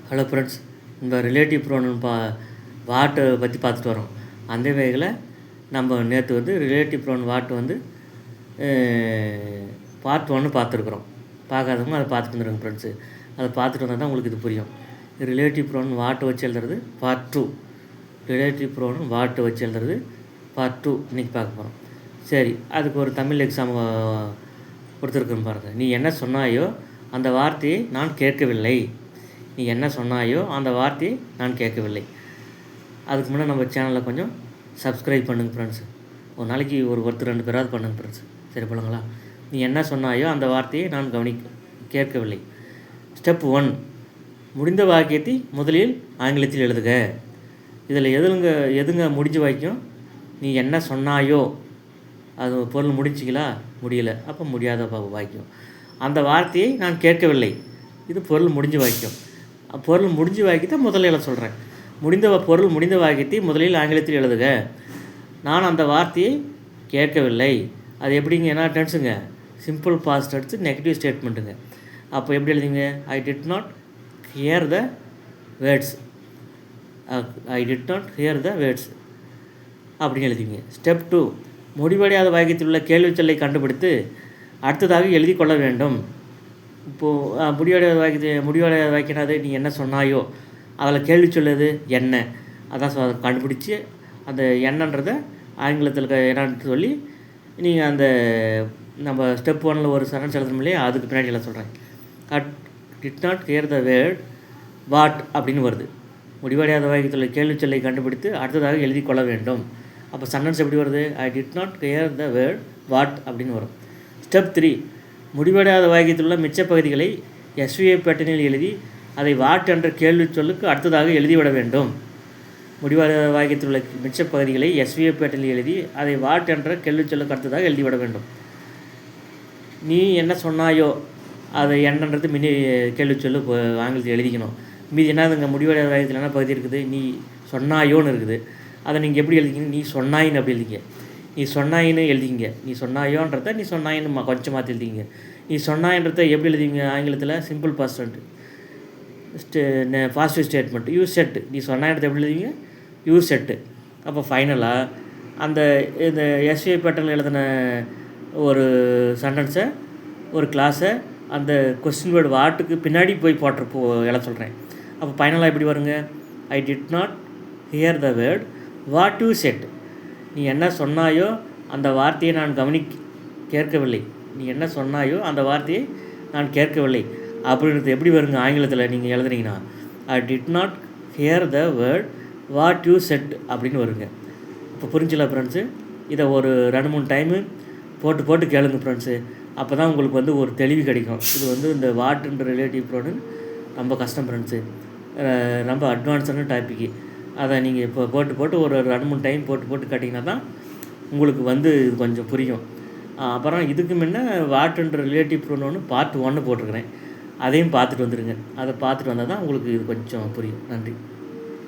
Hello friends, இந்த relative pronoun வாட்டை பற்றி பார்த்துட்டு வரோம். அந்த வகையில் நம்ம நேற்று ரிலேட்டிவ் ப்ரோனவுன் வாட்டு பார்ட் 1 பார்த்துருக்குறோம். பார்க்காதவங்க அதை பார்த்துட்டு வந்துடுங்க ஃப்ரெண்ட்ஸு. அதை பார்த்துட்டு வந்தால் தான் உங்களுக்கு இது புரியும். ரிலேட்டிவ் ப்ரோனவுன் வாட்டை வச்சு எழுதுறது பார்ட் 2. ரிலேட்டிவ் ப்ரோனவுன் வாட்டை வச்சு எழுதுறது பார்ட் 2 இன்றைக்கி பார்க்க போகிறோம். சரி, அதுக்கு ஒரு தமிழ் எக்ஸாம் கொடுத்துருக்குறோம் பாருங்கள். நீ என்ன சொன்னாயோ அந்த வார்த்தையை நான் கேட்கவில்லை. நீ என்ன சொன்னாயோ அந்த வார்த்தையை நான் கேட்கவில்லை. அதுக்கு முன்னே நம்ம சேனலில் கொஞ்சம் சப்ஸ்கிரைப் பண்ணுங்க ஃப்ரெண்ட்ஸு. ஒரு நாளைக்கு ஒருத்தர் 2 பேராவது பண்ணுங்க ஃப்ரெண்ட்ஸு. சரி போலுங்களா? நீ என்ன சொன்னாயோ அந்த வார்த்தையை நான் கேட்கவில்லை. ஸ்டெப் 1, முடிந்த வாக்கியத்தை முதலில் ஆங்கிலத்தில் எழுதுக. இதில் எதுங்க முடிஞ்ச வாக்கியம்? நீ என்ன சொன்னாயோ அது பொருள் முடிச்சிங்களா? முடியல, அப்போ முடியாத வாக்கியம். அந்த வார்த்தையை நான் கேட்கவில்லை, இது பொருள் முடிஞ்ச வாக்கியம். பொருள் முடிஞ்ச வாக்கியத்தை முதல்ல எழுத சொல்கிறேன். பொருள் முடிந்த வாக்கியத்தை முதலில் ஆங்கிலத்தில் எழுதுக. நான் அந்த வார்த்தையை கேட்கவில்லை. அது எப்படிங்க? என்ன டென்ஸுங்க? சிம்பிள் பாஸ்ட் டென்ஸ், நெகட்டிவ் ஸ்டேட்மெண்ட்டுங்க. அப்போ எப்படி எழுதிங்க? I did not hear the words. I did not hear the words அப்படின்னு எழுதிங்க. ஸ்டெப் 2, முடிவடையாத வாக்கியத்தில் உள்ள கேள்விச்சொல்லை கண்டுபிடித்து அடுத்ததாக எழுதி கொள்ள வேண்டும். இப்போது முடிவடையாத வாக்கியனாது நீ என்ன சொன்னாயோ அதில் கேள்வி சொல்லுது என்ன, அதான் அதை கண்டுபிடிச்சி அந்த என்னன்றதை ஆங்கிலத்தில் என்னன்னு சொல்லி நீங்கள் அந்த நம்ம ஸ்டெப் 1 ஒரு சென்டென்ஸ் எழுதணும் இல்லையா, அதுக்கு பின்னாடி எழுத சொல்கிறேன். Did not hear the word what அப்படின்னு வருது. முடிவடையாத வாக்கியத்தில் கேள்வி சொல்லை கண்டுபிடித்து அடுத்ததாக எழுதி கொள்ள வேண்டும். அப்போ சென்டென்ஸ் எப்படி வருது? ஐ did not hear the word what அப்படின்னு வரும். ஸ்டெப் 3, முடிவடையாத வாக்கியத்தில் உள்ள மிச்ச பகுதிகளை எஸ்விஐ பேட்டர்னில் எழுதி அதை வாட் என்ற கேள்வி சொல்லுக்கு அடுத்ததாக எழுதிவிட வேண்டும். முடிவடையாத வாக்கியத்தில் உள்ள மிச்ச பகுதிகளை எஸ்விஐ பேட்டர்னில் எழுதி அதை வாட் என்ற கேள்வி சொல்லுக்கு அடுத்ததாக எழுதிவிட வேண்டும். நீ என்ன சொன்னாயோ அதை என்னன்றது மினி கேள்வி சொல்லு ஆங்கிலத்தில் எழுதிக்கணும். மீதி என்னதுங்க? முடிவடையாத வாக்கியத்தில் என்ன பகுதி இருக்குது? நீ சொன்னாயோன்னு இருக்குது. அதை நீங்கள் எப்படி எழுதிக்கிங்க? நீ சொன்னாயின்னு அப்படி எழுதிங்க. நீ சொன்னாயின்னு எழுதிங்க. நீ சொன்னாயோன்றத நீ சொன்னாயின்னு கொஞ்சம் மாற்றி எழுதிங்க. நீ சொன்னாயின்றத எப்படி எழுதிங்க ஆங்கிலத்தில்? Simple past positive statement, you said. நீ சொன்னாயின்றத எப்படி எழுதிங்க? You said. அப்போ ஃபைனலாக அந்த இந்த எஸ்விஐ பேட்டர்னில் எழுதின ஒரு சென்டென்ஸை ஒரு கிளாஸை அந்த கொஸ்டின் வேர்டு வாட்டுக்கு பின்னாடி போய் எழுத சொல்கிறேன். அப்போ ஃபைனலாக எப்படி வருங்க? ஐ did not hear the word what you said. நீ என்ன சொன்னாயோ அந்த வார்த்தையை நான் கேட்கவில்லை. நீ என்ன சொன்னாயோ அந்த வார்த்தையை நான் கேட்கவில்லை அப்படின்றது எப்படி வருங்க ஆங்கிலத்தில் நீங்கள் எழுதுனீங்கன்னா? I did not hear the word what you said அப்படின்னு வருங்க. இப்போ புரிஞ்சில்ல ஃப்ரெண்ட்ஸு? இதை ஒரு 2-3 டைமு போட்டு கேளுங்க ஃப்ரெண்ட்ஸு. அப்போ தான் உங்களுக்கு ஒரு தெளிவு கிடைக்கும். இது இந்த வாட்டுன்ற ரிலேட்டிவ் ப்ரோனவுன் ரொம்ப கஷ்டம் ஃப்ரெண்ட்ஸு, ரொம்ப அட்வான்ஸான டாப்பிக்கு. அதை நீங்கள் இப்போ போட்டு ஒரு 2-3 டைம் போட்டு கேட்டிங்கன்னா தான் உங்களுக்கு இது கொஞ்சம் புரியும். அப்புறம் இதுக்கு முன்ன வாட்டுன்ற ரிலேட்டிவ் ப்ரோனவுன் பார்ட் 1 போட்டிருக்கிறேன். அதையும் பார்த்துட்டு வந்துடுங்க. அதை பார்த்துட்டு வந்தால் தான் உங்களுக்கு இது கொஞ்சம் புரியும். நன்றி.